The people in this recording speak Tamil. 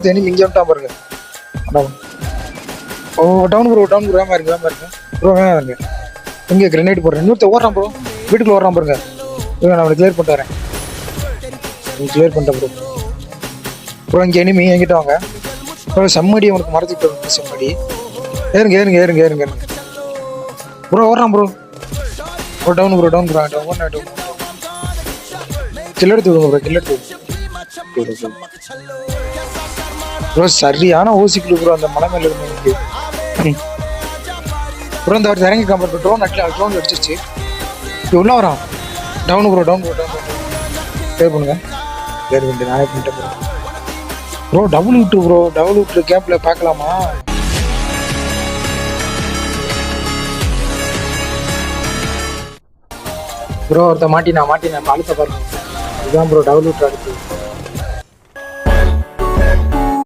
எனிமி இங்கே வந்துட்டான் பாருங்க. டவுன். ஓ டவுன் ப்ரோ டவுன் ப்ரோ. வேமா இருக்கு ப்ரோ. வேணா இருங்க. இங்கே கிரனேட் போடுறேன். இன்னொருத்த ஓடுறான் ப்ரோ. வீட்டுக்குள்ள ஓடுறான் பாருங்க. நான் அவனை கிளியர் பண்ணிட்டு வரேன். கிளியர் பண்ணிட்டேன் ப்ரோ. ப்ரோ இங்கே எனிமி என்கிட்ட வாங்க ப்ரோ. செம்மடி உனக்கு மறந்துட்டு செம்மடி. ஏறுங்க. ப்ரோ ஓடுறான் bro. Bro down bro. Down kill எடுத்து விடுங்க ப்ரோ. கில் எடுத்து ப்ரோ. சரியான ஓசிக்கலு ப்ரோ. அந்த மலை மேல இருந்து ப்ரோ இந்த அவர் இறங்கி காம்பர் ட்ரோன் அடிச்சிருச்சு. உள்ள வரான். Down bro. கிளியர் பண்ணுங்க. கிளியர் பண்ணிட்டு நானே பண்ணிட்டேன் ப்ரோ. டபுள் விட்டு கேப்ல பார்க்கலாமா? ப்ரோ ஒருத்த மாட்டினா அழுத்த பாருங்க. இதுதான் ப்ரோ டபுள் விட்டு அடுத்து.